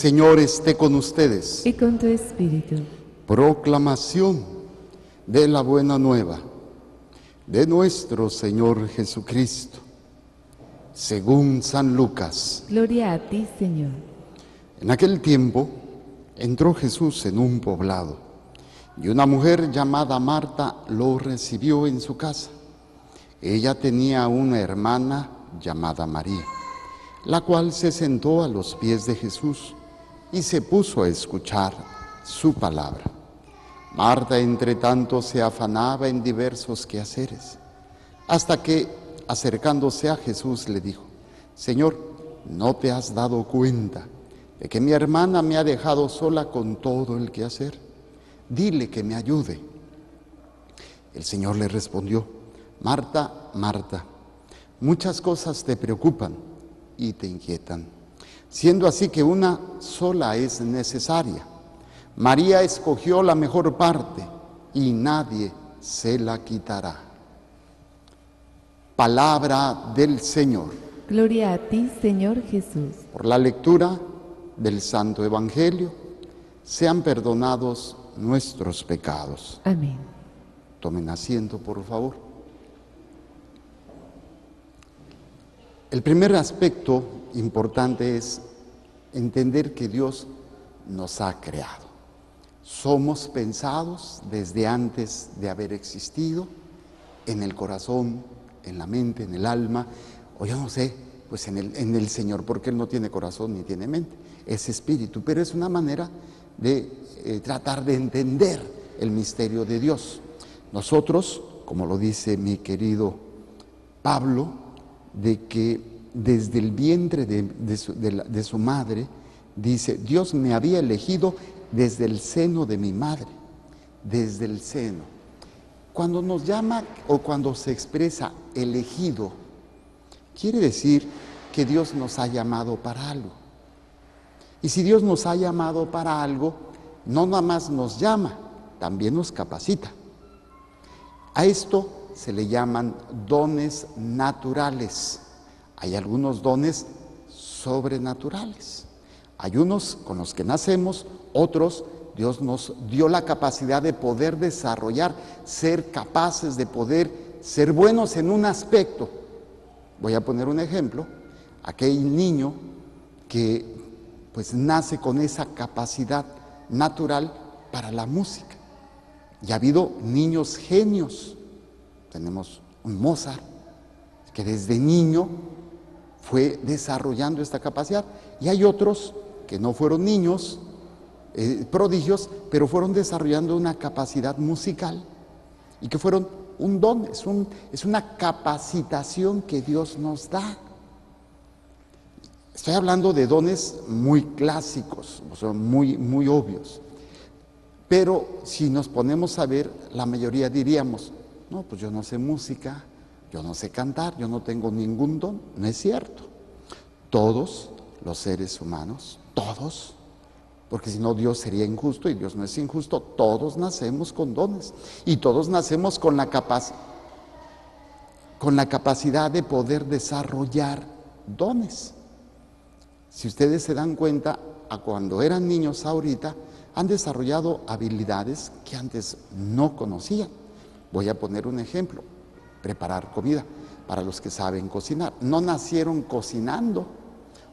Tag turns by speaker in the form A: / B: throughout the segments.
A: Señor esté con ustedes.
B: Y con tu espíritu.
A: Proclamación de la buena nueva de nuestro Señor Jesucristo, según San Lucas.
B: Gloria a ti, Señor.
A: En aquel tiempo entró Jesús en un poblado, y una mujer llamada Marta lo recibió en su casa. Ella tenía una hermana llamada María, la cual se sentó a los pies de Jesús y se puso a escuchar su palabra. Marta, entre tanto, se afanaba en diversos quehaceres, hasta que, acercándose a Jesús, le dijo: Señor, ¿no te has dado cuenta de que mi hermana me ha dejado sola con todo el quehacer? Dile que me ayude. El Señor le respondió: Marta, Marta, muchas cosas te preocupan y te inquietan, siendo así que una sola es necesaria. María escogió la mejor parte y nadie se la quitará. Palabra del Señor.
B: Gloria a ti, Señor Jesús.
A: Por la lectura del Santo Evangelio, sean perdonados nuestros pecados.
B: Amén.
A: Tomen asiento, por favor. El primer aspecto importante es entender que Dios nos ha creado. Somos pensados desde antes de haber existido, en el corazón, en la mente, en el alma, o yo no sé, pues en el Señor, porque Él no tiene corazón ni tiene mente, es espíritu, pero es una manera de tratar de entender el misterio de Dios. Nosotros, como lo dice mi querido Pablo, de que desde el vientre de su madre, dice: Dios me había elegido desde el seno de mi madre, desde el seno. Cuando nos llama o cuando se expresa elegido, quiere decir que Dios nos ha llamado para algo. Y si Dios nos ha llamado para algo, no nada más nos llama, también nos capacita. A esto se le llaman dones naturales. Hay algunos dones sobrenaturales. Hay unos con los que nacemos, otros Dios nos dio la capacidad de poder desarrollar, ser capaces de poder ser buenos en un aspecto. Voy a poner un ejemplo: aquel niño que pues nace con esa capacidad natural para la música. Y ha habido niños genios. Tenemos un Mozart que desde niño fue desarrollando esta capacidad, y hay otros que no fueron niños prodigios, pero fueron desarrollando una capacidad musical y que fueron un don, es una capacitación que Dios nos da. Estoy hablando de dones muy clásicos, o sea, muy obvios, pero si nos ponemos a ver, la mayoría diríamos: no, pues yo no sé música, yo no sé cantar, yo no tengo ningún don. No es cierto. Todos los seres humanos, todos, porque si no Dios sería injusto y Dios no es injusto, todos nacemos con dones y todos nacemos con la capacidad de poder desarrollar dones. Si ustedes se dan cuenta, a cuando eran niños ahorita, han desarrollado habilidades que antes no conocían. Voy a poner un ejemplo: preparar comida. Para los que saben cocinar, no nacieron cocinando,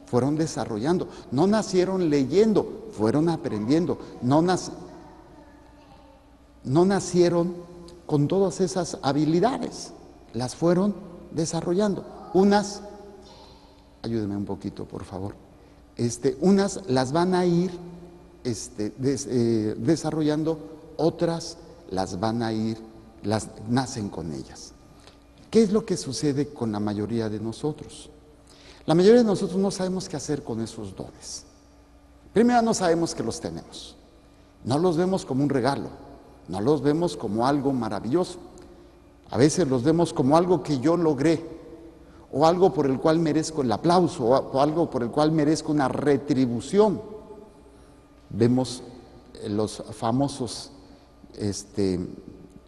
A: fueron desarrollando. No nacieron leyendo, fueron aprendiendo. No nacieron con todas esas habilidades, las fueron desarrollando. Unas, ayúdenme un poquito, por favor. Unas las van a ir desarrollando, otras las nacen con ellas. ¿Qué es lo que sucede con la mayoría de nosotros? La mayoría de nosotros no sabemos qué hacer con esos dones. Primero, no sabemos que los tenemos. No los vemos como un regalo, no los vemos como algo maravilloso. A veces los vemos como algo que yo logré, o algo por el cual merezco el aplauso, o algo por el cual merezco una retribución. Vemos los famosos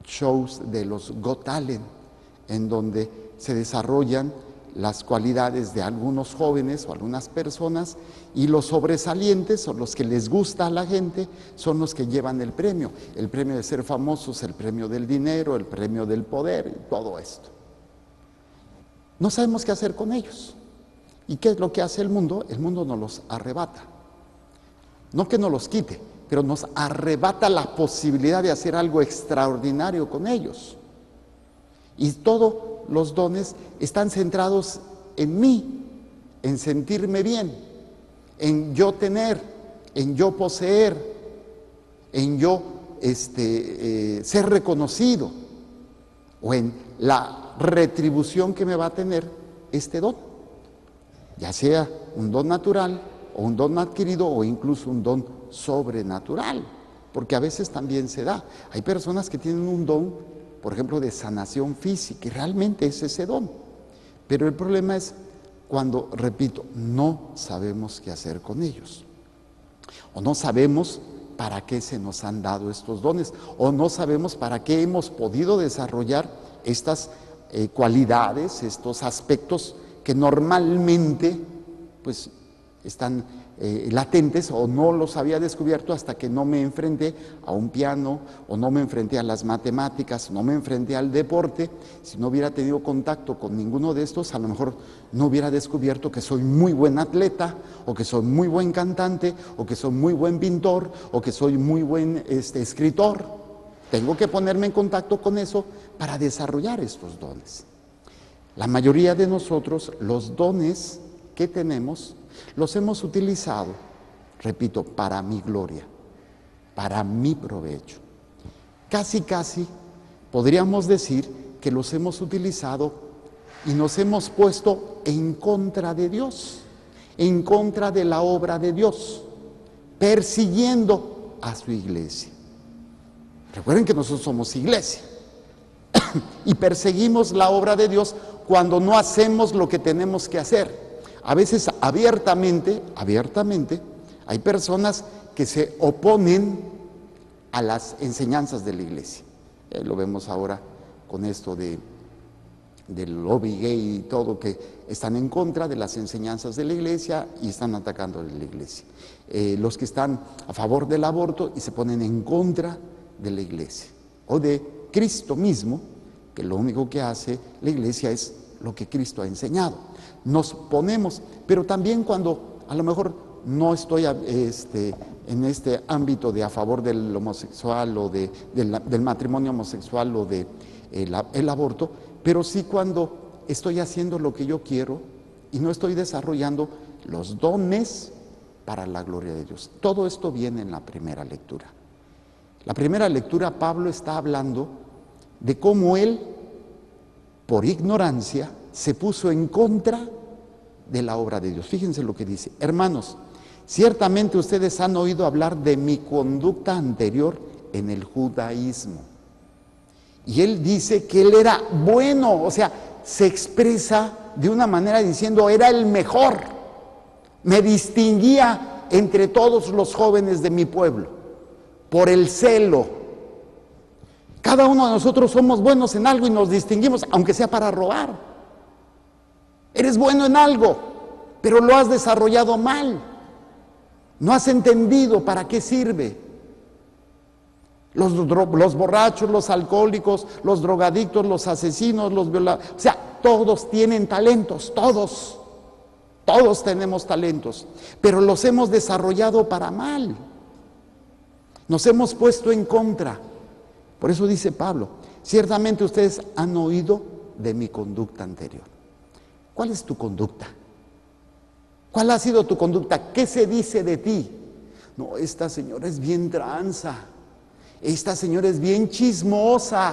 A: shows de los Got Talent, en donde se desarrollan las cualidades de algunos jóvenes o algunas personas, y los sobresalientes o los que les gusta a la gente son los que llevan el premio de ser famosos, el premio del dinero, el premio del poder y todo esto. No sabemos qué hacer con ellos. ¿Y qué es lo que hace el mundo? El mundo nos los arrebata. No que nos los quite, pero nos arrebata la posibilidad de hacer algo extraordinario con ellos. Y todos los dones están centrados en mí, en sentirme bien, en yo tener, en yo poseer, en yo ser reconocido, o en la retribución que me va a tener este don, ya sea un don natural o un don adquirido o incluso un don sobrenatural, porque a veces también se da. Hay personas que tienen un don, por ejemplo, de sanación física, y realmente es ese don. Pero el problema es cuando, repito, no sabemos qué hacer con ellos. O no sabemos para qué se nos han dado estos dones. O no sabemos para qué hemos podido desarrollar estas cualidades, estos aspectos que normalmente pues están latentes, o no los había descubierto hasta que no me enfrenté a un piano, o no me enfrenté a las matemáticas, no me enfrenté al deporte. Si no hubiera tenido contacto con ninguno de estos, a lo mejor no hubiera descubierto que soy muy buen atleta, o que soy muy buen cantante, o que soy muy buen pintor, o que soy muy buen escritor. Tengo que ponerme en contacto con eso para desarrollar estos dones. La mayoría de nosotros, los dones que tenemos, los hemos utilizado, repito, para mi gloria, para mi provecho. Casi podríamos decir que los hemos utilizado y nos hemos puesto en contra de Dios, en contra de la obra de Dios, persiguiendo a su iglesia. Recuerden que nosotros somos iglesia y perseguimos la obra de Dios cuando no hacemos lo que tenemos que hacer. A veces abiertamente, hay personas que se oponen a las enseñanzas de la iglesia. Lo vemos ahora con esto del lobby gay y todo, que están en contra de las enseñanzas de la iglesia y están atacando a la iglesia. Los que están a favor del aborto y se ponen en contra de la iglesia. O de Cristo mismo, que lo único que hace la iglesia es lo que Cristo ha enseñado. Nos ponemos, pero también cuando a lo mejor no estoy en este ámbito de a favor del homosexual o del matrimonio homosexual o del aborto, pero sí cuando estoy haciendo lo que yo quiero y no estoy desarrollando los dones para la gloria de Dios. Todo esto viene en la primera lectura. La primera lectura, Pablo está hablando de cómo él, por ignorancia, se puso en contra de la obra de Dios. Fíjense lo que dice: hermanos, ciertamente ustedes han oído hablar de mi conducta anterior en el judaísmo. Y él dice que él era bueno, o sea, se expresa de una manera diciendo, era el mejor, me distinguía entre todos los jóvenes de mi pueblo, por el celo. Cada uno de nosotros somos buenos en algo y nos distinguimos, aunque sea para robar. Eres bueno en algo, pero lo has desarrollado mal. No has entendido para qué sirve. Los borrachos, los alcohólicos, los drogadictos, los asesinos, los violadores, o sea, todos tienen talentos, todos tenemos talentos, pero los hemos desarrollado para mal. Nos hemos puesto en contra. Por eso dice Pablo, ciertamente ustedes han oído de mi conducta anterior. ¿Cuál es tu conducta? ¿Cuál ha sido tu conducta? ¿Qué se dice de ti? No, esta señora es bien tranza, esta señora es bien chismosa.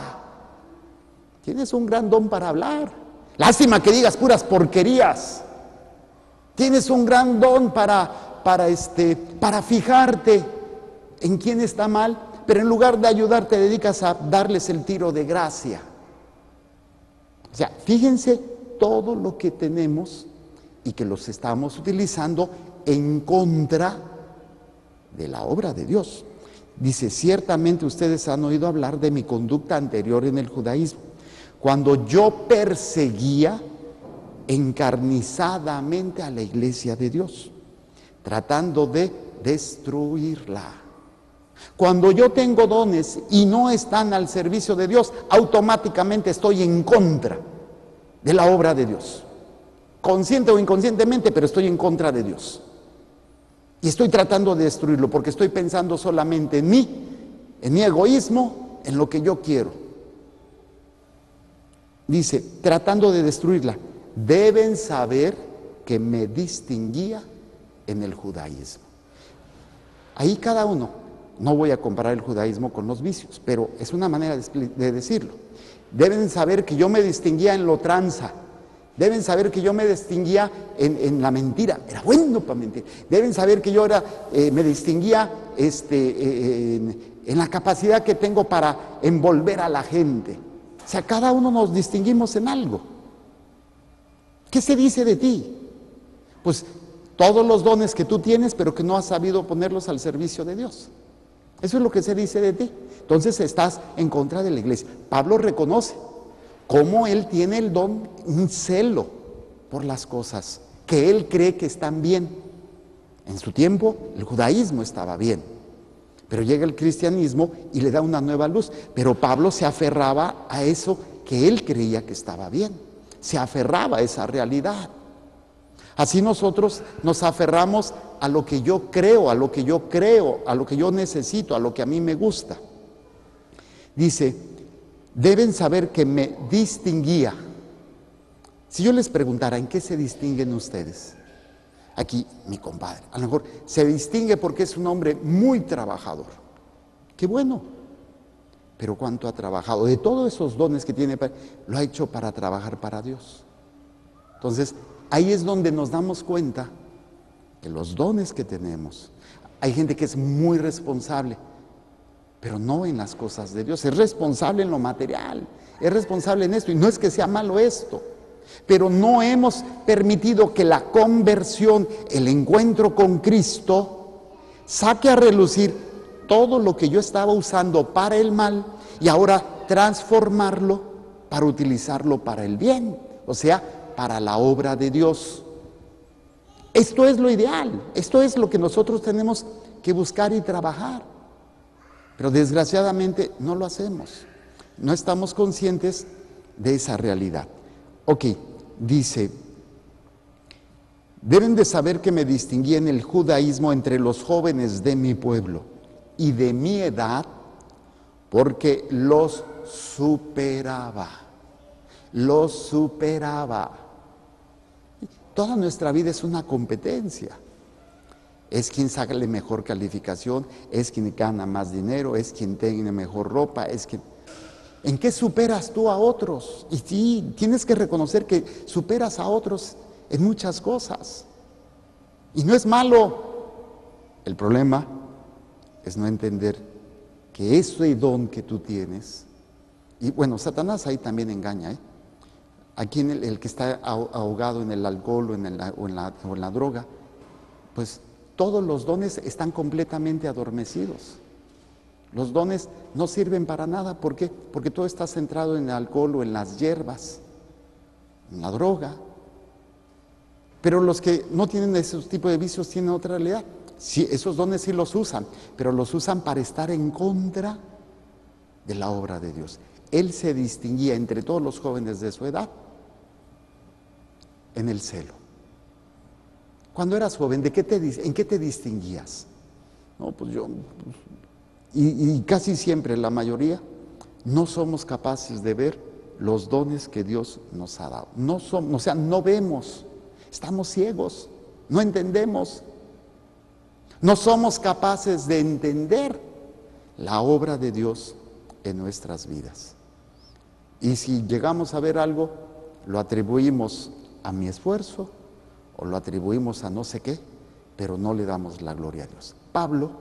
A: Tienes un gran don para hablar. Lástima que digas puras porquerías. Tienes un gran don para fijarte en quién está mal, pero en lugar de ayudar te dedicas a darles el tiro de gracia. O sea, fíjense todo lo que tenemos y que los estamos utilizando en contra de la obra de Dios. Dice, ciertamente ustedes han oído hablar de mi conducta anterior en el judaísmo, cuando yo perseguía encarnizadamente a la iglesia de Dios, tratando de destruirla. Cuando yo tengo dones y no están al servicio de Dios, automáticamente estoy en contra de la obra de Dios. Consciente o inconscientemente, pero estoy en contra de Dios. Y estoy tratando de destruirlo porque estoy pensando solamente en mí, en mi egoísmo, en lo que yo quiero. Dice, tratando de destruirla, deben saber que me distinguía en el judaísmo. Ahí cada uno, no voy a comparar el judaísmo con los vicios, pero es una manera de decirlo. Deben saber que yo me distinguía en lo tranza. Deben saber que yo me distinguía en la mentira. Era bueno para mentir. Deben saber que yo me distinguía en la capacidad que tengo para envolver a la gente. O sea, cada uno nos distinguimos en algo. ¿Qué se dice de ti? Pues todos los dones que tú tienes, pero que no has sabido ponerlos al servicio de Dios. Eso es lo que se dice de ti. Entonces estás en contra de la iglesia. Pablo reconoce cómo él tiene el don, un celo por las cosas que él cree que están bien. En su tiempo el judaísmo estaba bien, pero llega el cristianismo y le da una nueva luz. Pero Pablo se aferraba a eso que él creía que estaba bien, se aferraba a esa realidad. Así nosotros nos aferramos a lo que yo creo, a lo que yo necesito, a lo que a mí me gusta. Dice, deben saber que me distinguía. Si yo les preguntara, ¿en qué se distinguen ustedes? Aquí, mi compadre, a lo mejor se distingue porque es un hombre muy trabajador. Qué bueno. Pero ¿cuánto ha trabajado? De todos esos dones que tiene, lo ha hecho para trabajar para Dios. Entonces, ahí es donde nos damos cuenta que los dones que tenemos, hay gente que es muy responsable, pero no en las cosas de Dios. Es responsable en lo material, es responsable en esto, y no es que sea malo esto, pero no hemos permitido que la conversión, el encuentro con Cristo, saque a relucir todo lo que yo estaba usando para el mal y ahora transformarlo para utilizarlo para el bien, o sea, para la obra de Dios. Esto es lo ideal, esto es lo que nosotros tenemos que buscar y trabajar. Pero desgraciadamente no lo hacemos, no estamos conscientes de esa realidad. Ok, dice, deben de saber que me distinguí en el judaísmo entre los jóvenes de mi pueblo y de mi edad, porque los superaba. Toda nuestra vida es una competencia. Es quien saca la mejor calificación, es quien gana más dinero, es quien tiene mejor ropa, es quien... ¿En qué superas tú a otros? Y sí, tienes que reconocer que superas a otros en muchas cosas. Y no es malo. El problema es no entender que ese don que tú tienes, y bueno, Satanás ahí también engaña, Aquí el que está ahogado en el alcohol o en la droga, pues todos los dones están completamente adormecidos. Los dones no sirven para nada. ¿Por qué? Porque todo está centrado en el alcohol o en las hierbas, en la droga. Pero los que no tienen esos tipos de vicios tienen otra realidad. Sí, esos dones sí los usan, pero los usan para estar en contra de la obra de Dios. Él se distinguía entre todos los jóvenes de su edad en el celo. Cuando eras joven, ¿en qué te distinguías? No, pues yo, y casi siempre, la mayoría, no somos capaces de ver los dones que Dios nos ha dado. No vemos, estamos ciegos, no entendemos. No somos capaces de entender la obra de Dios en nuestras vidas. Y si llegamos a ver algo, lo atribuimos a mi esfuerzo o lo atribuimos a no sé qué, pero no le damos la gloria a Dios. Pablo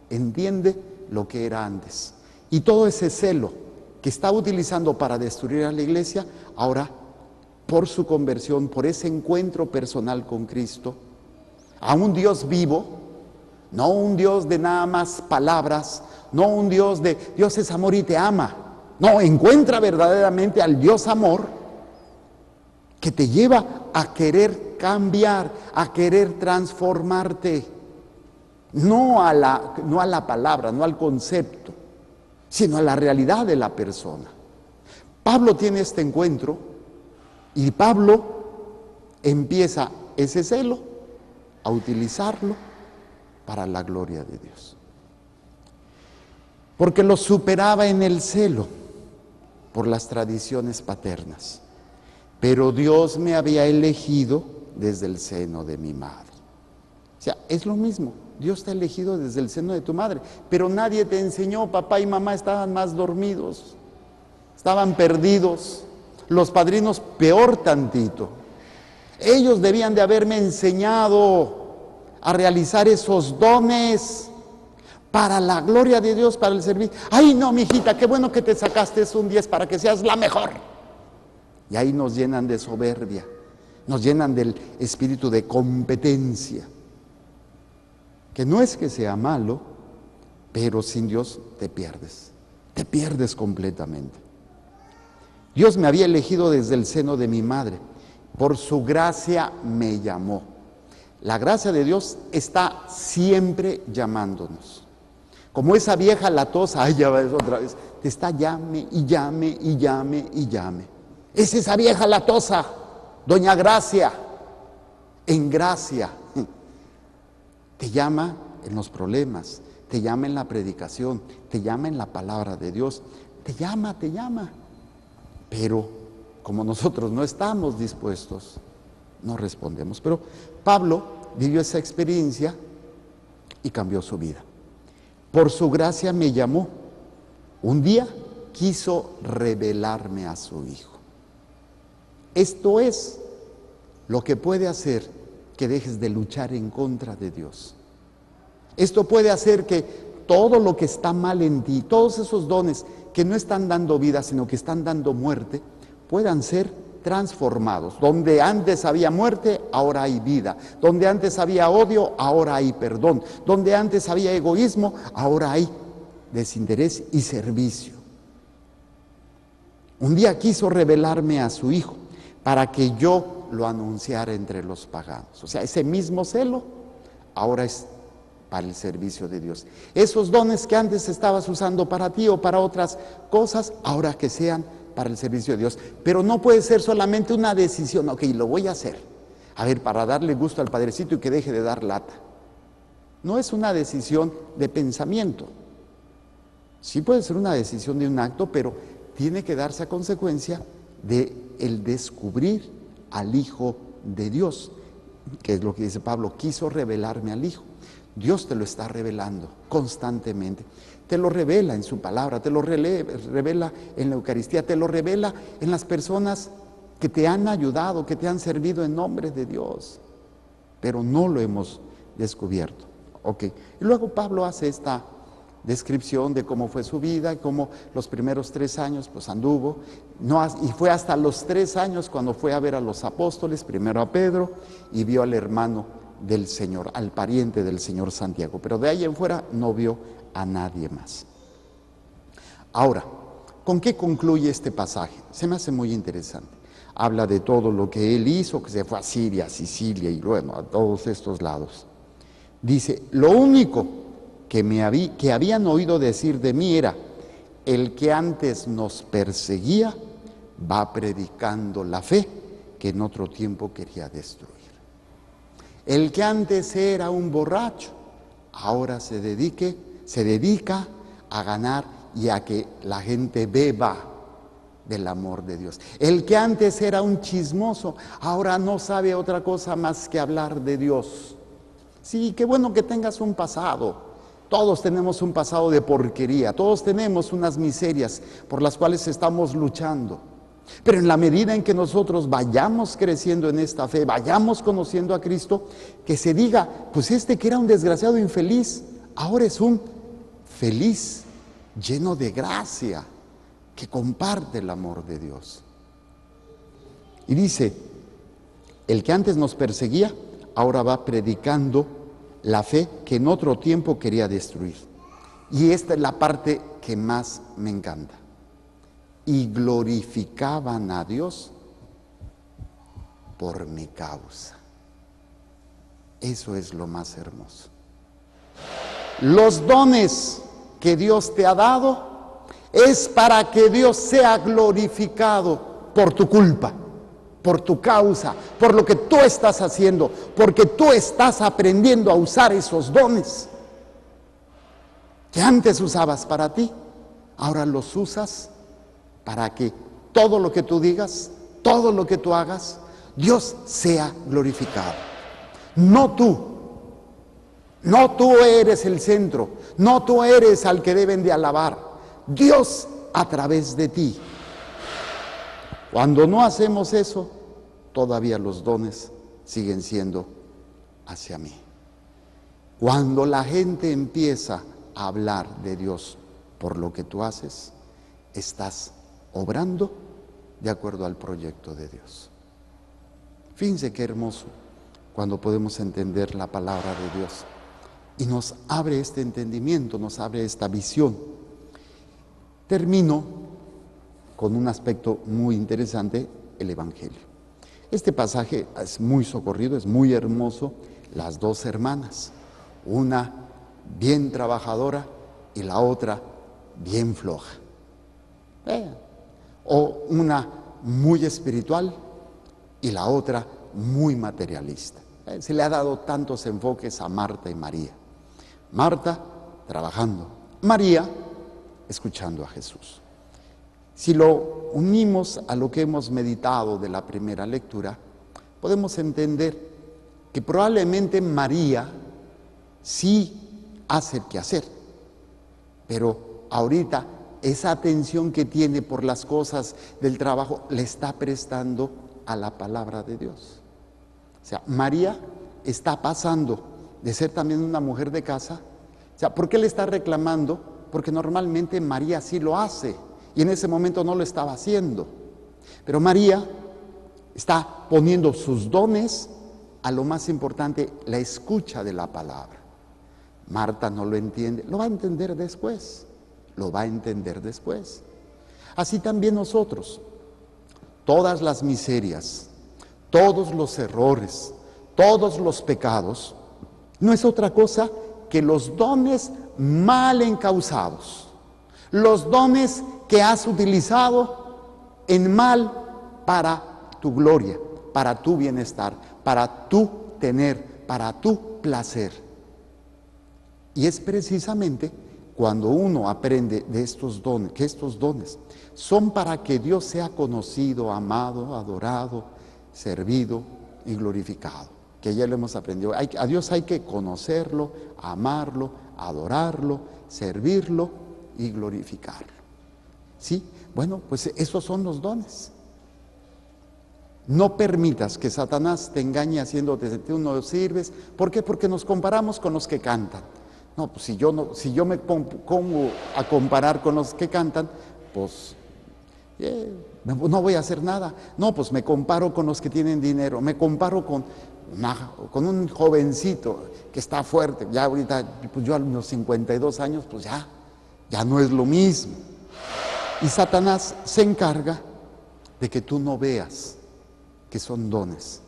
A: entiende lo que era antes y todo ese celo que estaba utilizando para destruir a la iglesia, ahora por su conversión, por ese encuentro personal con Cristo, a un Dios vivo, no un Dios de nada más palabras, no un Dios de Dios es amor y te ama. No, encuentra verdaderamente al Dios amor que te lleva a querer cambiar, a querer transformarte. No a la palabra, no al concepto, sino a la realidad de la persona. Pablo tiene este encuentro y Pablo empieza ese celo a utilizarlo para la gloria de Dios. Porque lo superaba en el celo por las tradiciones paternas. Pero Dios me había elegido desde el seno de mi madre. O sea, es lo mismo. Dios te ha elegido desde el seno de tu madre. Pero nadie te enseñó, papá y mamá estaban más dormidos. Estaban perdidos. Los padrinos peor tantito. Ellos debían de haberme enseñado a realizar esos dones para la gloria de Dios, para el servicio. Ay, no, mijita, qué bueno que te sacaste un 10 para que seas la mejor. Y ahí nos llenan de soberbia, nos llenan del espíritu de competencia, que no es que sea malo, pero sin Dios te pierdes completamente. Dios me había elegido desde el seno de mi madre, por su gracia me llamó. La gracia de Dios está siempre llamándonos. Como esa vieja latosa, ay, ya ves otra vez, te está llame y llame y llame y llame. Es esa vieja latosa, doña Gracia, en gracia. Te llama en los problemas, te llama en la predicación, te llama en la palabra de Dios, te llama. Pero como nosotros no estamos dispuestos, no respondemos. Pero Pablo vivió esa experiencia y cambió su vida. Por su gracia me llamó. Un día quiso revelarme a su Hijo. Esto es lo que puede hacer que dejes de luchar en contra de Dios. Esto puede hacer que todo lo que está mal en ti, todos esos dones que no están dando vida, sino que están dando muerte, puedan ser transformados. Donde antes había muerte, ahora hay vida. Donde antes había odio, ahora hay perdón. Donde antes había egoísmo, ahora hay desinterés y servicio. Un día quiso revelarme a su Hijo para que yo lo anunciara entre los paganos. O sea, ese mismo celo ahora es para el servicio de Dios. Esos dones que antes estabas usando para ti o para otras cosas, ahora que sean para el servicio de Dios. Pero no puede ser solamente una decisión, ok, lo voy a hacer. A ver, para darle gusto al Padrecito y que deje de dar lata. No es una decisión de pensamiento. Sí puede ser una decisión de un acto, pero tiene que darse a consecuencia de el descubrir al Hijo de Dios, que es lo que dice Pablo, quiso revelarme al Hijo. Dios te lo está revelando constantemente. Te lo revela en su palabra, te lo revela en la Eucaristía, te lo revela en las personas que te han ayudado, que te han servido en nombre de Dios. Pero no lo hemos descubierto. Ok. Y luego Pablo hace esta descripción de cómo fue su vida, cómo los primeros 3 años pues anduvo, y fue hasta los 3 años cuando fue a ver a los apóstoles, primero a Pedro, y vio al hermano del Señor, al pariente del Señor Santiago, pero de ahí en fuera no vio a nadie más. Ahora, ¿con qué concluye este pasaje? Se me hace muy interesante. Habla de todo lo que él hizo, que se fue a Siria, a Sicilia y bueno, a todos estos lados. Dice, lo único que habían oído decir de mí era, el que antes nos perseguía va predicando la fe que en otro tiempo quería destruir. El que antes era un borracho, ahora se dedica a ganar y a que la gente beba del amor de Dios. El que antes era un chismoso, ahora no sabe otra cosa más que hablar de Dios. Sí, qué bueno que tengas un pasado. Todos tenemos un pasado de porquería, todos tenemos unas miserias por las cuales estamos luchando. Pero en la medida en que nosotros vayamos creciendo en esta fe, vayamos conociendo a Cristo, que se diga, pues este que era un desgraciado infeliz, ahora es un feliz, lleno de gracia, que comparte el amor de Dios. Y dice, el que antes nos perseguía, ahora va predicando la fe que en otro tiempo quería destruir. Y esta es la parte que más me encanta. Y glorificaban a Dios por mi causa. Eso es lo más hermoso. Los dones que Dios te ha dado es para que Dios sea glorificado por tu culpa, por tu causa, por lo que tú estás haciendo, porque tú estás aprendiendo a usar esos dones que antes usabas para ti, ahora los usas para que todo lo que tú digas, todo lo que tú hagas, Dios sea glorificado. No tú. No tú eres el centro, no tú eres al que deben de alabar. Dios a través de ti. Cuando no hacemos eso, todavía los dones siguen siendo hacia mí. Cuando la gente empieza a hablar de Dios por lo que tú haces, estás obrando de acuerdo al proyecto de Dios. Fíjense qué hermoso cuando podemos entender la palabra de Dios y nos abre este entendimiento, nos abre esta visión. Termino con un aspecto muy interesante, el Evangelio. Este pasaje es muy socorrido, es muy hermoso. Las dos hermanas, una bien trabajadora y la otra bien floja. O una muy espiritual y la otra muy materialista. Se le ha dado tantos enfoques a Marta y María. Marta trabajando, María escuchando a Jesús. Si lo unimos a lo que hemos meditado de la primera lectura, podemos entender que probablemente María sí hace el quehacer, pero ahorita esa atención que tiene por las cosas del trabajo le está prestando a la palabra de Dios. O sea, María está pasando de ser también una mujer de casa. O sea, ¿por qué le está reclamando? Porque normalmente María sí lo hace y en ese momento no lo estaba haciendo. Pero María está poniendo sus dones a lo más importante, la escucha de la palabra. Marta no lo entiende, lo va a entender después, lo va a entender después. Así también nosotros, todas las miserias, todos los errores, todos los pecados, no es otra cosa que los dones mal encausados, los dones que has utilizado en mal para tu gloria, para tu bienestar, para tu tener, para tu placer. Y es precisamente cuando uno aprende de estos dones, que estos dones son para que Dios sea conocido, amado, adorado, servido y glorificado, que ya lo hemos aprendido. A Dios hay que conocerlo, amarlo, adorarlo, servirlo y glorificarlo. ¿Sí? Bueno, pues esos son los dones. No permitas que Satanás te engañe haciéndote sentir uno no sirves. ¿Por qué? Porque nos comparamos con los que cantan. No, pues si yo me pongo a comparar con los que cantan, pues no voy a hacer nada. No, pues me comparo con los que tienen dinero, me comparo con un jovencito que está fuerte. Ya ahorita, pues yo a los 52 años, pues ya no es lo mismo. Y Satanás se encarga de que tú no veas que son dones,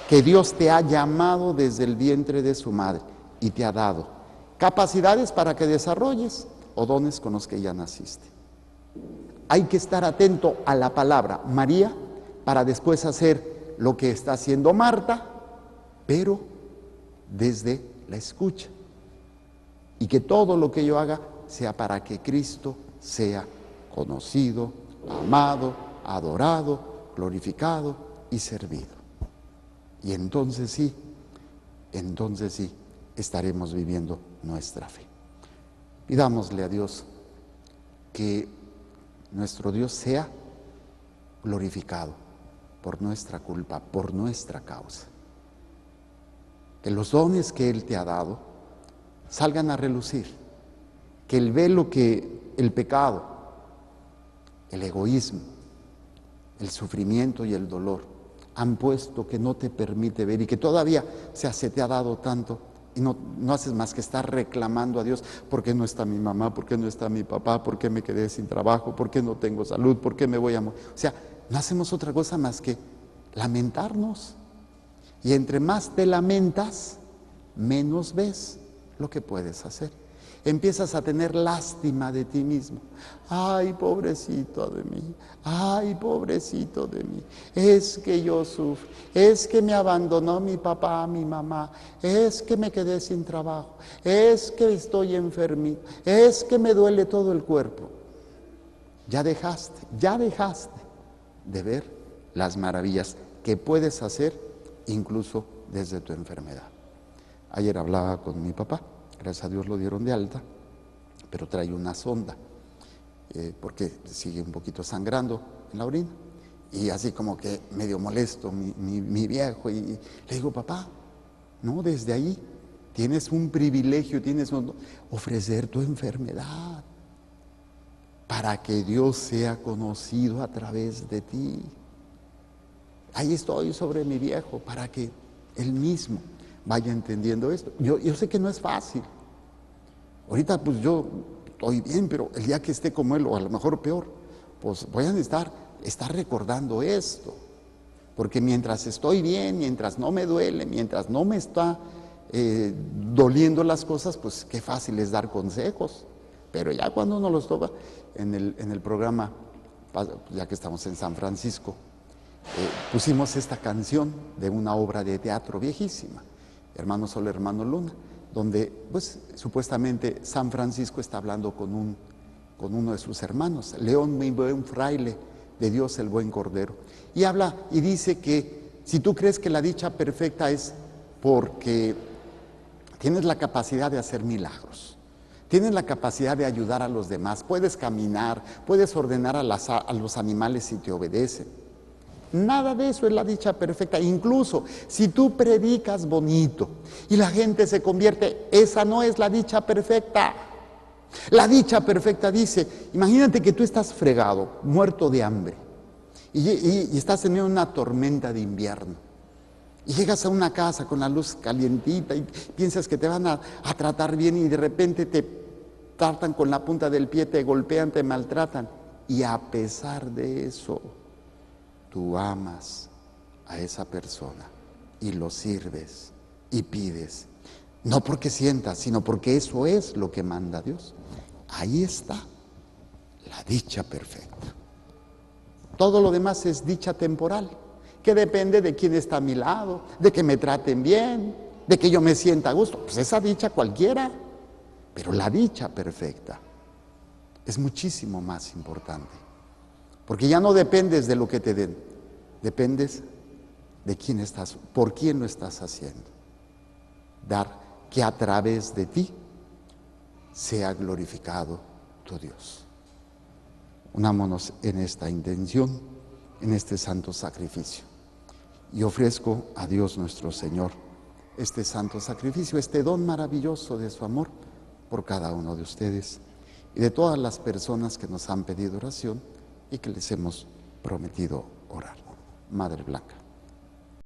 A: que Dios te ha llamado desde el vientre de su madre y te ha dado capacidades para que desarrolles o dones con los que ya naciste. Hay que estar atento a la palabra María para después hacer lo que está haciendo Marta, pero desde la escucha. Y que todo lo que yo haga sea para que Cristo sea conocido, amado, adorado, glorificado y servido. Y entonces sí, estaremos viviendo nuestra fe. Pidámosle a Dios que nuestro Dios sea glorificado por nuestra culpa, por nuestra causa. Que los dones que Él te ha dado salgan a relucir. Que el velo que el pecado, el egoísmo, el sufrimiento y el dolor han puesto que no te permite ver y que todavía se te ha dado tanto y no haces más que estar reclamando a Dios: ¿por qué no está mi mamá? ¿Por qué no está mi papá? ¿Por qué me quedé sin trabajo? ¿Por qué no tengo salud? ¿Por qué me voy a morir? O sea, no hacemos otra cosa más que lamentarnos. Y entre más te lamentas, menos ves lo que puedes hacer. Empiezas a tener lástima de ti mismo. Ay, pobrecito de mí. Ay, pobrecito de mí. Es que yo sufro. Es que me abandonó mi papá, mi mamá. Es que me quedé sin trabajo. Es que estoy enfermito. Es que me duele todo el cuerpo. Ya dejaste de ver las maravillas que puedes hacer incluso desde tu enfermedad. Ayer hablaba con mi papá. Gracias a Dios lo dieron de alta, pero trae una sonda, porque sigue un poquito sangrando en la orina. Y así como que medio molesto mi viejo, y le digo, papá, no, desde ahí tienes un privilegio, ofrecer tu enfermedad para que Dios sea conocido a través de ti. Ahí estoy sobre mi viejo, para que él mismo vaya entendiendo esto. Yo sé que no es fácil. Ahorita pues yo estoy bien, pero el día que esté como él, o a lo mejor peor, pues voy a estar recordando esto. Porque mientras estoy bien, mientras no me duele, mientras no me está doliendo las cosas, pues qué fácil es dar consejos. Pero ya cuando uno los toca, en el programa, ya que estamos en San Francisco, pusimos esta canción de una obra de teatro viejísima, Hermano Sol, Hermano Luna, donde pues supuestamente San Francisco está hablando con uno de sus hermanos, León, mi buen fraile, de Dios el buen Cordero, y habla y dice que si tú crees que la dicha perfecta es porque tienes la capacidad de hacer milagros, tienes la capacidad de ayudar a los demás, puedes caminar, puedes ordenar a los animales si te obedecen. Nada de eso es la dicha perfecta. Incluso si tú predicas bonito y la gente se convierte, esa no es la dicha perfecta. La dicha perfecta dice, imagínate que tú estás fregado, muerto de hambre, y estás en una tormenta de invierno. Y llegas a una casa con la luz calientita y piensas que te van a tratar bien, y de repente te tratan con la punta del pie, te golpean, te maltratan. Y a pesar de eso, tú amas a esa persona y lo sirves y pides. No porque sientas, sino porque eso es lo que manda Dios. Ahí está la dicha perfecta. Todo lo demás es dicha temporal, que depende de quién está a mi lado, de que me traten bien, de que yo me sienta a gusto. Pues esa dicha cualquiera, pero la dicha perfecta es muchísimo más importante, porque ya no dependes de lo que te den, dependes de quién estás, por quién lo estás haciendo. Dar que a través de ti sea glorificado tu Dios. Unámonos en esta intención, en este santo sacrificio. Y ofrezco a Dios nuestro Señor este santo sacrificio, este don maravilloso de su amor por cada uno de ustedes y de todas las personas que nos han pedido oración y que les hemos prometido orar. Madre Blanca.